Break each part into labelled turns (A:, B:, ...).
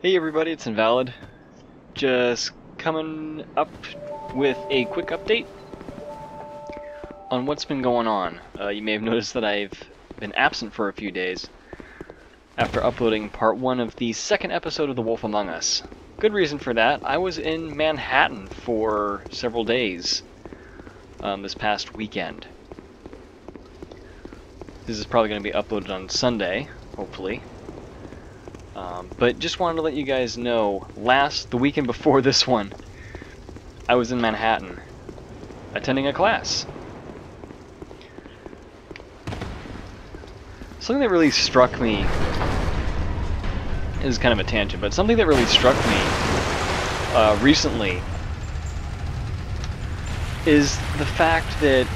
A: Hey everybody, it's Invalid. Just coming up with a quick update on what's been going on. You may have noticed that I've been absent for a few days after uploading part 1 of the second episode of The Wolf Among Us. Good reason for that. I was in Manhattan for several days this past weekend. This is probably going to be uploaded on Sunday, hopefully. But just wanted to let you guys know, the weekend before this one, I was in Manhattan, attending a class. Something that really struck me, is kind of a tangent, but something that really struck me recently is the fact that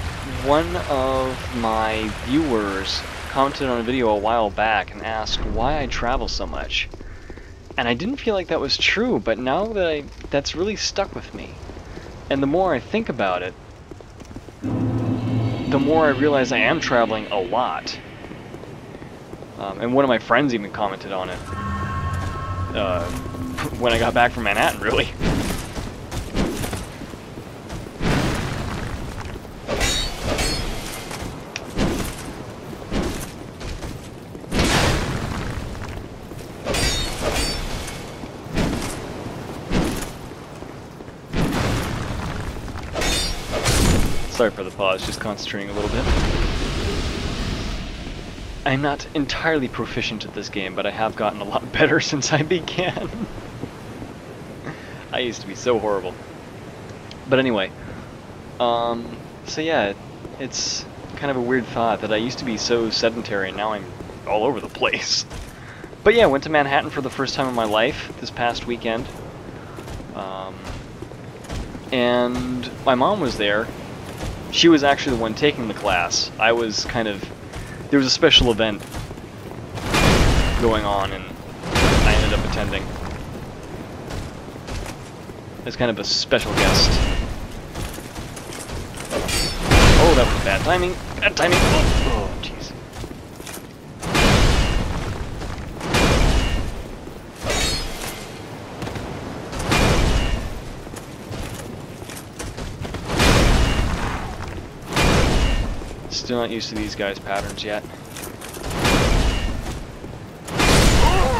A: one of my viewers commented on a video a while back and asked why I travel so much. And I didn't feel like that was true, but now that that's really stuck with me. And the more I think about it, the more I realize I am traveling a lot. And one of my friends even commented on it when I got back from Manhattan, really. Sorry for the pause, just concentrating a little bit. I'm not entirely proficient at this game, but I have gotten a lot better since I began. I used to be so horrible. But anyway, so yeah, it's kind of a weird thought that I used to be so sedentary and now I'm all over the place. But yeah, I went to Manhattan for the first time in my life this past weekend. And my mom was there. She was actually the one taking the class. I was there was a special event going on and I ended up attending as kind of a special guest. Oh, that was bad timing. Bad timing. Oh, jeez. Still not used to these guys' patterns yet.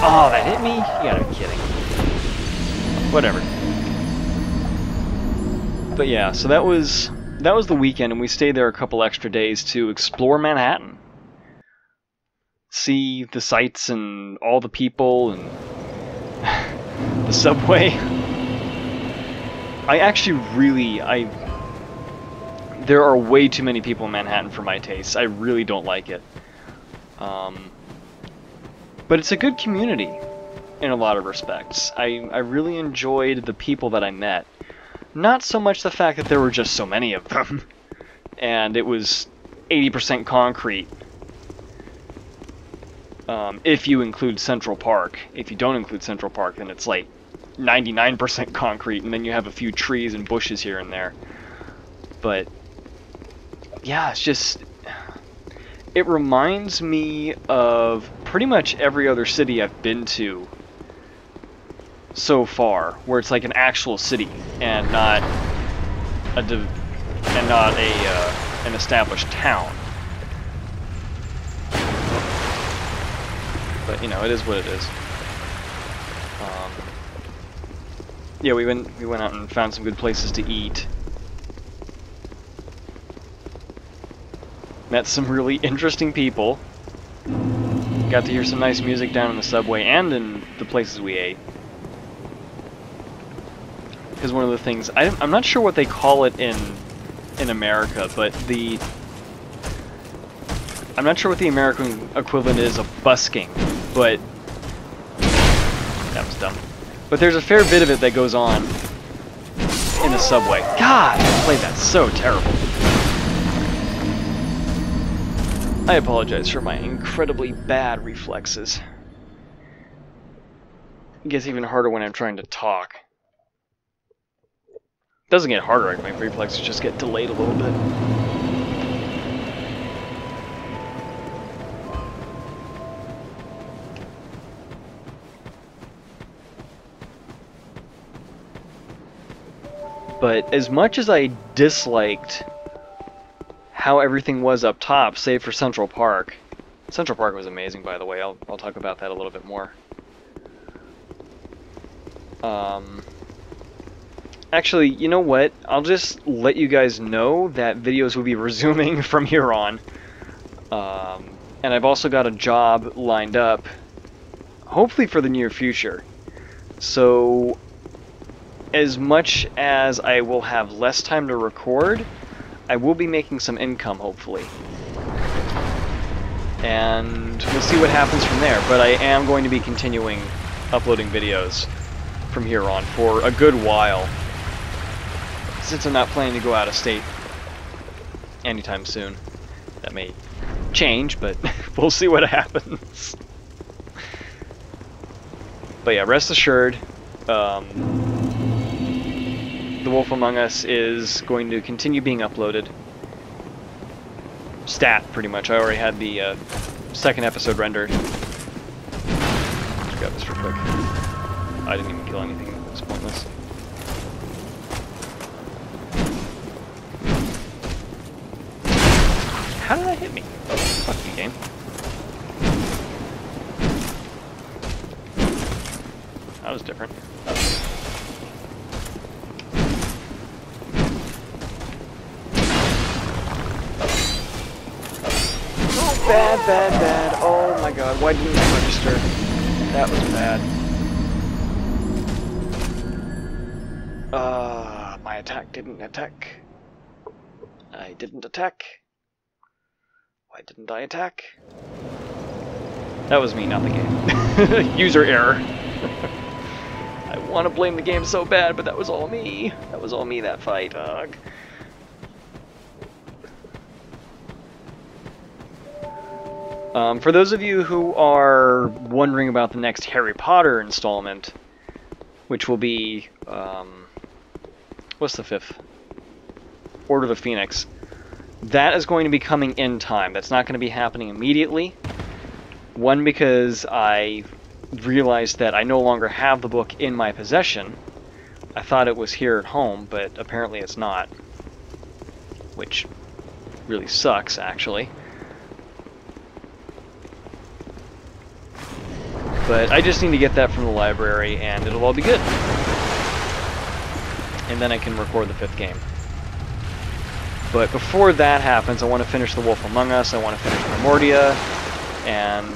A: Oh, that hit me? You gotta be kidding. Whatever. But yeah, so that was the weekend, and we stayed there a couple extra days to explore Manhattan. See the sights and all the people and the subway. There are way too many people in Manhattan for my taste. I really don't like it. But it's a good community in a lot of respects. I really enjoyed the people that I met. Not so much the fact that there were just so many of them. And it was 80% concrete. If you include Central Park. If you don't include Central Park, then it's like 99% concrete, and then you have a few trees and bushes here and there. But yeah, it reminds me of pretty much every other city I've been to so far, where it's like an actual city and not an established town. But you know, it is what it is. Yeah, we went out and found some good places to eat. Met some really interesting people. Got to hear some nice music down in the subway and in the places we ate. Because one of the things, I'm not sure what they call it in America, but I'm not sure what the American equivalent is of busking, but that was dumb. But there's a fair bit of it that goes on in the subway. God, I played that so terrible. I apologize for my incredibly bad reflexes. It gets even harder when I'm trying to talk. It doesn't get harder, my reflexes just get delayed a little bit. But as much as I disliked how everything was up top, save for Central Park. Central Park was amazing, by the way. I'll talk about that a little bit more. Actually, you know what? I'll just let you guys know that videos will be resuming from here on. And I've also got a job lined up, hopefully for the near future. So, as much as I will have less time to record, I will be making some income, hopefully. And we'll see what happens from there, but I am going to be continuing uploading videos from here on for a good while, since I'm not planning to go out of state anytime soon. That may change, but we'll see what happens. But yeah, rest assured, The Wolf Among Us is going to continue being uploaded. Stat, pretty much. I already had the second episode rendered. Let's grab this real quick. I didn't even kill anything. It was pointless. How did that hit me? Oh, fuck you, game. That was different. Oh, bad, bad, bad. Oh my god, why didn't I register? That was bad. My attack didn't attack. I didn't attack. Why didn't I attack? That was me, not the game. User error. I want to blame the game so bad, but that was all me. That was all me, that fight. Ugh. For those of you who are wondering about the next Harry Potter installment, which will be, what's the 5th? Order of the Phoenix. That is going to be coming in time. That's not going to be happening immediately. One, because I realized that I no longer have the book in my possession. I thought it was here at home, but apparently it's not. Which really sucks, actually. But I just need to get that from the library, and it'll all be good. And then I can record the 5th game. But before that happens, I want to finish The Wolf Among Us, I want to finish Primordia, and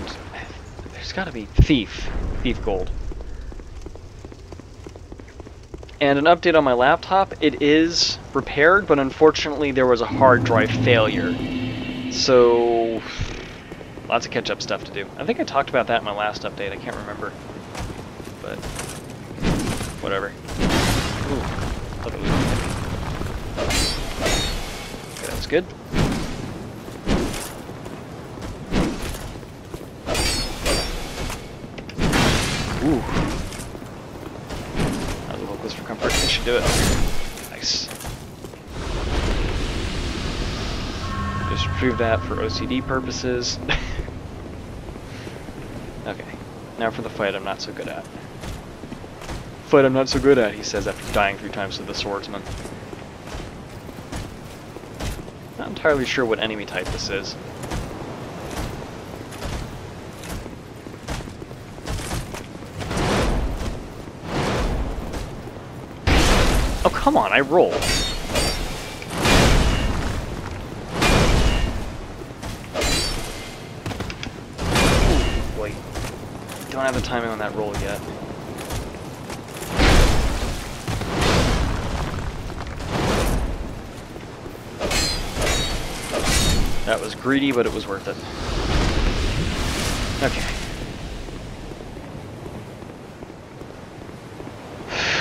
A: there's got to be Thief Gold. And an update on my laptop, it is repaired, but unfortunately there was a hard drive failure. So, lots of catch-up stuff to do. I think I talked about that in my last update, I can't remember. But, whatever. Ooh, thought it was gonna hit me. Okay, that's good. Ooh. That was a little close for comfort. I should do it. Nice. Just retrieve that for OCD purposes. Okay. Now for the fight I'm not so good at. Fight I'm not so good at, he says after dying 3 times to the swordsman. Not entirely sure what enemy type this is. Oh, come on, I rolled. Ooh, boy. Don't have the timing on that roll yet. That was greedy, but it was worth it. Okay.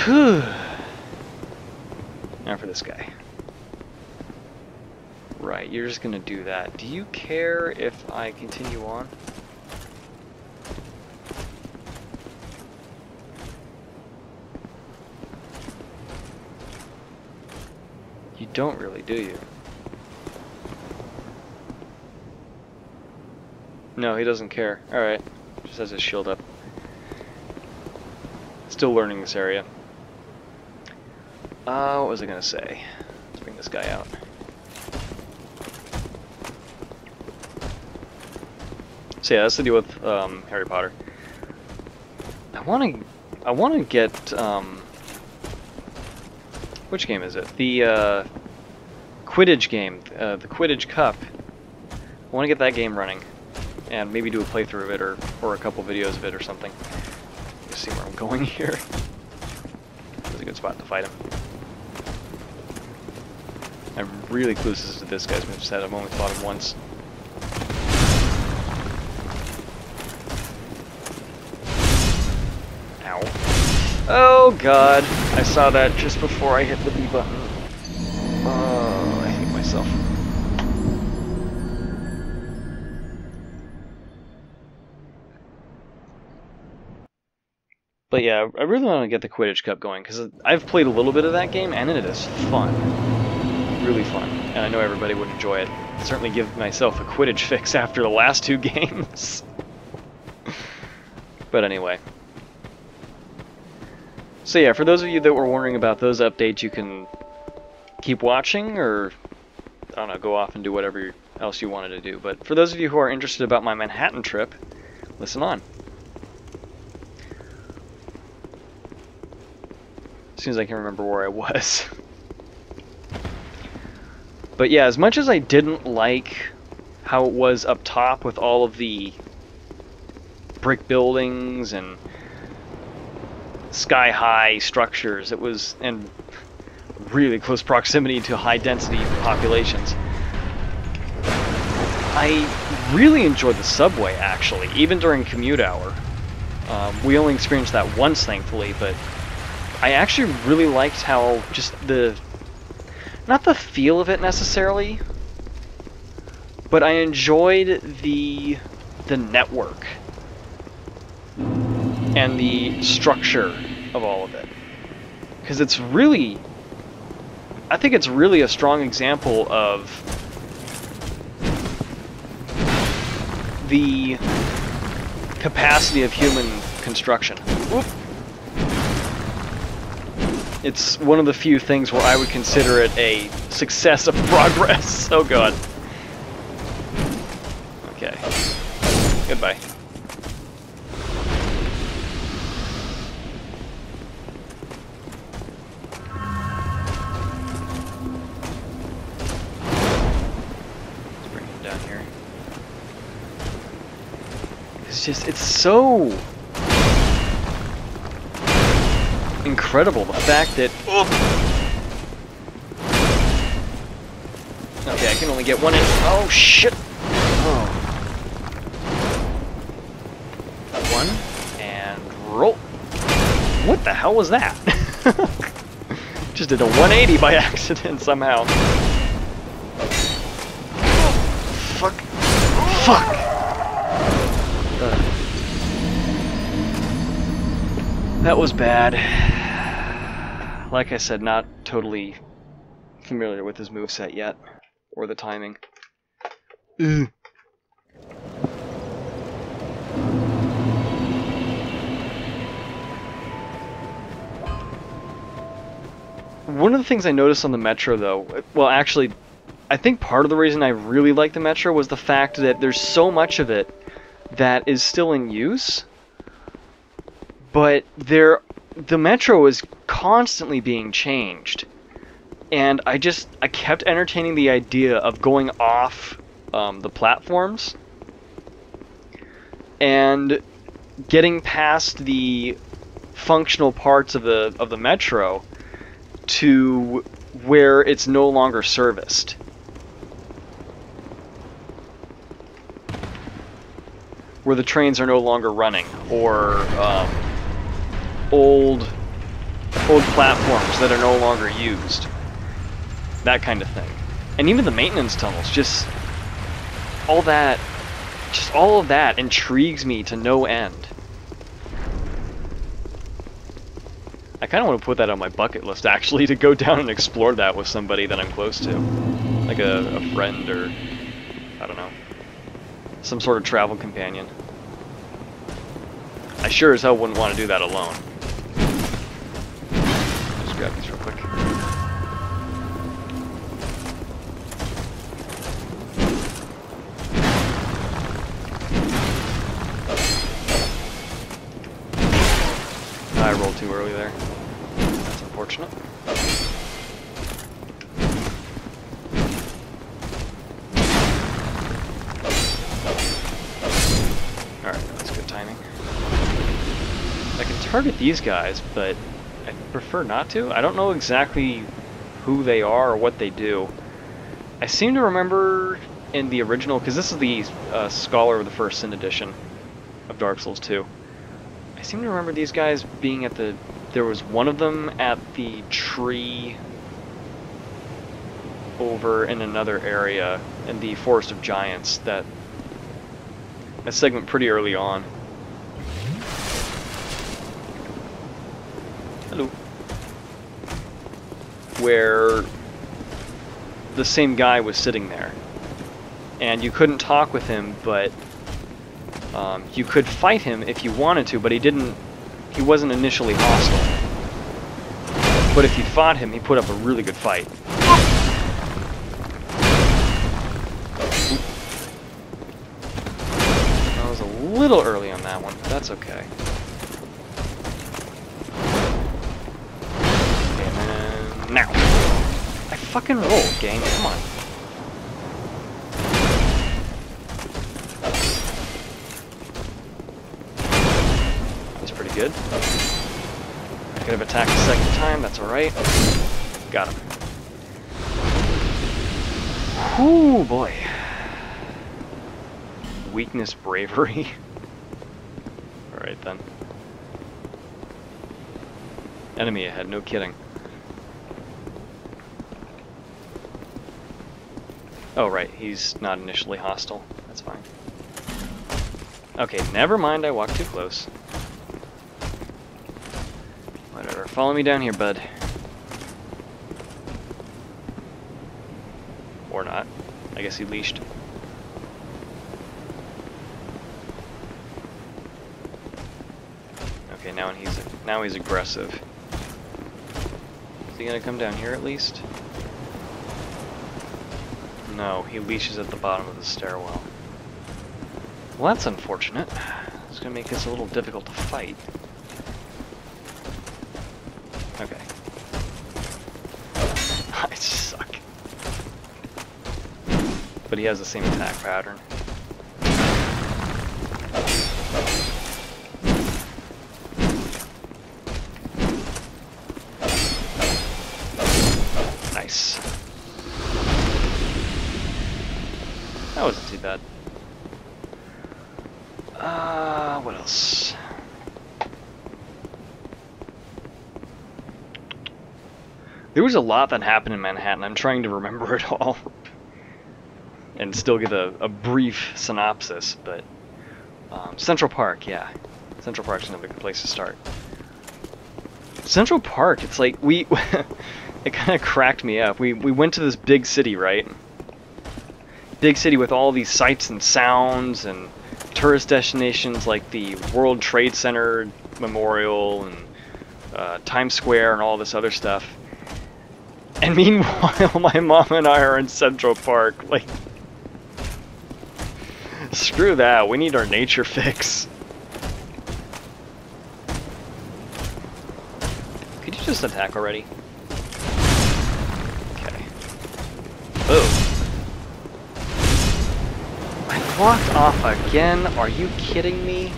A: Whew. Now for this guy. Right, you're just gonna do that. Do you care if I continue on? You don't really, do you? No, he doesn't care. Alright. Just has his shield up. Still learning this area. What was I gonna say? Let's bring this guy out. So yeah, that's the deal with Harry Potter. I want to get which game is it? The Quidditch game, the Quidditch Cup. I want to get that game running, and maybe do a playthrough of it, or a couple videos of it or something. Let's see where I'm going here. That's a good spot to fight him. I'm really clueless to this guy's moveset. I've only fought him once. Ow. Oh god, I saw that just before I hit the B button. Oh, I hate myself. But yeah, I really want to get the Quidditch Cup going, because I've played a little bit of that game, and it is fun. Really fun. And I know everybody would enjoy it. I'd certainly give myself a Quidditch fix after the last 2 games. But anyway. So yeah, for those of you that were wondering about those updates, you can keep watching, or, I don't know, go off and do whatever else you wanted to do. But for those of you who are interested about my Manhattan trip, listen on. As soon as I can remember where I was. But yeah, as much as I didn't like how it was up top with all of the brick buildings and sky-high structures, it was, and really close proximity to high-density populations, I really enjoyed the subway, actually, even during commute hour. We only experienced that once, thankfully, but I actually really liked how just not the feel of it necessarily, but I enjoyed the network and the structure of all of it. Because it's really, I think it's really a strong example of the capacity of human construction. Whoop. It's one of the few things where I would consider it a success of progress. Oh god. Okay. Goodbye. Let's bring him down here. It's so incredible, the fact that... Okay, I can only get one in... Oh, shit! Oh. One, and roll. What the hell was that? Just did a 180 by accident somehow. Fuck. Fuck! That was bad. Like I said, not totally familiar with his moveset yet, or the timing. Ugh. One of the things I noticed on the Metro, though, well, actually, I think part of the reason I really like the Metro was the fact that there's so much of it that is still in use. But the Metro is constantly being changed, and I kept entertaining the idea of going off the platforms and getting past the functional parts of the Metro to where it's no longer serviced. Where the trains are no longer running, or old platforms that are no longer used. That kind of thing. And even the maintenance tunnels, just all of that intrigues me to no end. I kind of want to put that on my bucket list, actually, to go down and explore that with somebody that I'm close to. Like a friend, or, I don't know, some sort of travel companion. I sure as hell wouldn't want to do that alone. Just grab these real quick. too early there. That's unfortunate. Alright, that's good timing. I can target these guys, but I prefer not to. I don't know exactly who they are or what they do. I seem to remember in the original, because this is the Scholar of the First Sin edition of Dark Souls 2. I seem to remember these guys being at the... There was one of them at the tree over in another area in the Forest of Giants, that segment pretty early on. Hello. Where the same guy was sitting there. And you couldn't talk with him, but you could fight him if you wanted to, but he wasn't initially hostile. But if you fought him, he put up a really good fight. I was a little early on that one, but that's okay. And then now. I fucking rolled, gang. Come on. Good. I could have attacked a second time, that's alright. Got him. Whoo, boy. Weakness, bravery. Alright then. Enemy ahead, no kidding. Oh right, he's not initially hostile. That's fine. Okay, never mind, I walked too close. Whatever, follow me down here, bud. Or not. I guess he leashed. Okay, now he's aggressive. Is he gonna come down here at least? No, he leashes at the bottom of the stairwell. Well, that's unfortunate. It's gonna make this a little difficult to fight. Okay. I suck. But he has the same attack pattern. Nice. That wasn't too bad. What else? There was a lot that happened in Manhattan. I'm trying to remember it all. And still give a brief synopsis, but... Central Park, yeah. Central Park's another good place to start. Central Park, it's like, we... it kind of cracked me up. We went to this big city, right? Big city with all these sights and sounds and tourist destinations like the World Trade Center Memorial and Times Square and all this other stuff. And meanwhile, my mom and I are in Central Park, like... Screw that, we need our nature fix. Could you just attack already? Okay. Oh. I walked off again? Are you kidding me?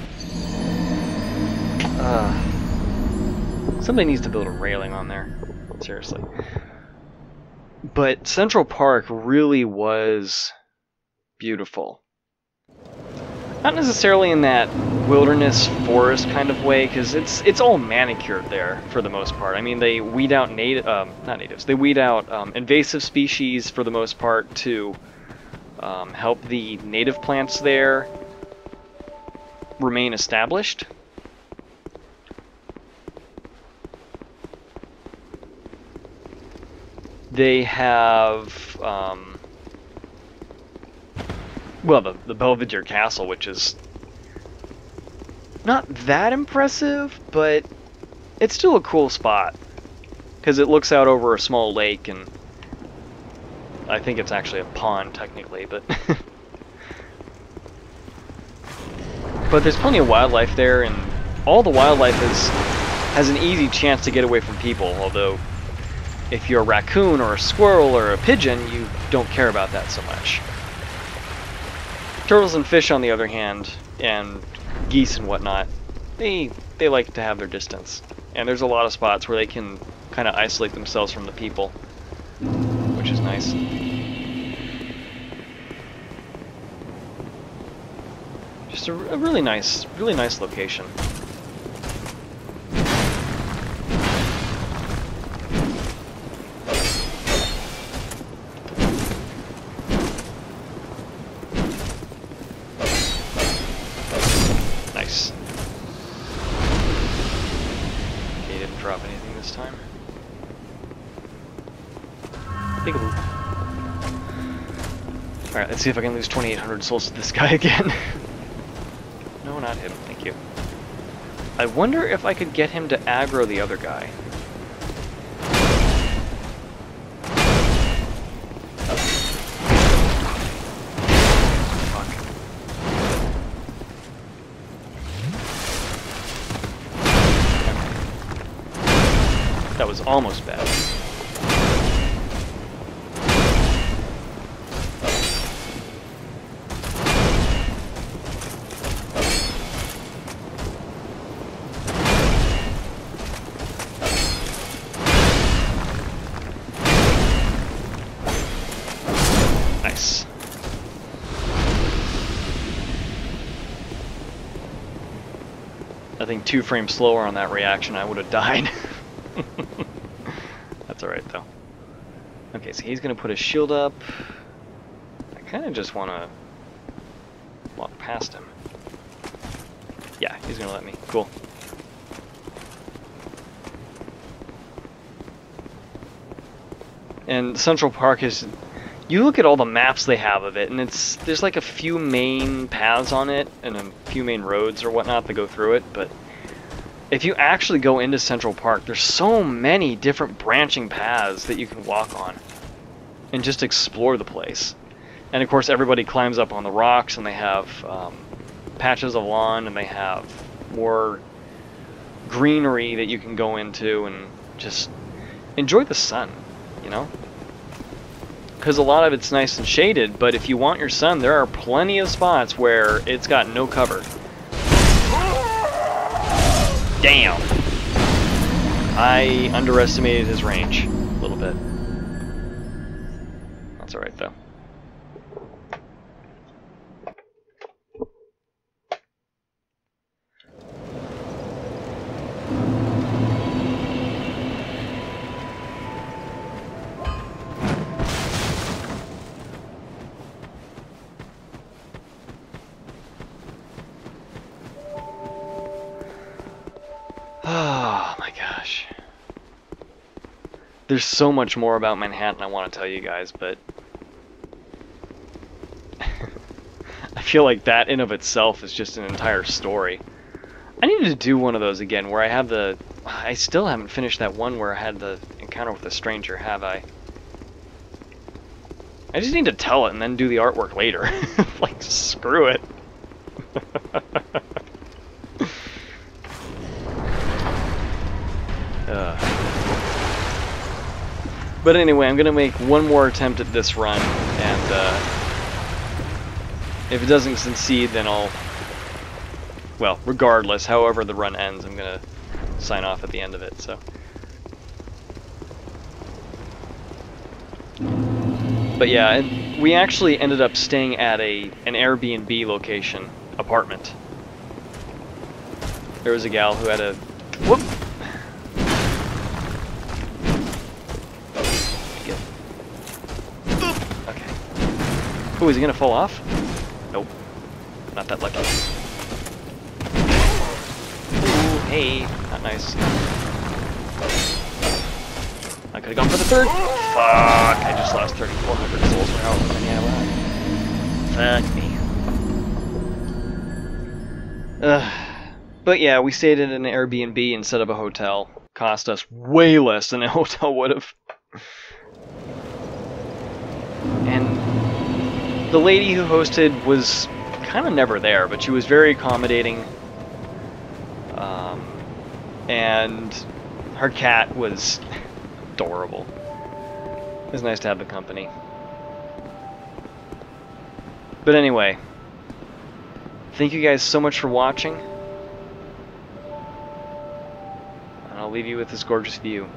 A: Somebody needs to build a railing on there. Seriously. But Central Park really was beautiful. Not necessarily in that wilderness forest kind of way, because it's all manicured there for the most part. I mean, they weed out they weed out invasive species for the most part to help the native plants there remain established. They have, well, the Belvedere Castle, which is not that impressive, but it's still a cool spot. Because it looks out over a small lake, and I think it's actually a pond, technically, but... But there's plenty of wildlife there, and all the wildlife is has an easy chance to get away from people, although if you're a raccoon or a squirrel or a pigeon, you don't care about that so much. Turtles and fish, on the other hand, and geese and whatnot, they like to have their distance. And there's a lot of spots where they can kind of isolate themselves from the people, which is nice. Just a really nice location. Nice. Okay, didn't drop anything this time. Peekaboo. Alright, let's see if I can lose 2,800 souls to this guy again. No, not him. Thank you. I wonder if I could get him to aggro the other guy. Fuck. That was almost bad. Nice. I think 2 frames slower on that reaction, I would have died. That's alright though. Okay, so he's gonna put his shield up. I kinda just wanna walk past him. Yeah, he's gonna let me. Cool. And Central Park is... You look at all the maps they have of it, and there's like a few main paths on it, and a few main roads or whatnot that go through it, but if you actually go into Central Park, there's so many different branching paths that you can walk on, and just explore the place. And of course everybody climbs up on the rocks, and they have patches of lawn, and they have more greenery that you can go into, and just enjoy the sun, you know? Because a lot of it's nice and shaded, but if you want your sun, there are plenty of spots where it's got no cover. Damn! I underestimated his range a little bit. That's alright though. Oh my gosh. There's so much more about Manhattan I want to tell you guys, but I feel like that in of itself is just an entire story. I need to do one of those again where I have the... I still haven't finished that one where I had the encounter with a stranger, have I? I just need to tell it and then do the artwork later. Like, screw it. But anyway, I'm going to make one more attempt at this run, and if it doesn't succeed, then I'll... Well, regardless, however the run ends, I'm going to sign off at the end of it, so... But yeah, and we actually ended up staying at an Airbnb location, apartment. There was a gal who had a... Whoop! Oh, is he gonna fall off? Nope. Not that lucky. Ooh, hey. Not nice. I could've gone for the third. Fuck, I just lost 3,400 souls for however many I won. Fuck me. But yeah, we stayed in an Airbnb instead of a hotel. Cost us way less than a hotel would've. And the lady who hosted was kind of never there, but she was very accommodating. and her cat was adorable. It was nice to have the company. But anyway, thank you guys so much for watching, and I'll leave you with this gorgeous view.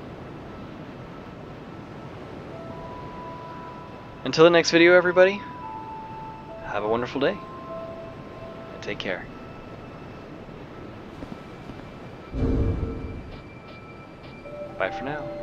A: Until the next video, everybody, have a wonderful day, and take care. Bye for now.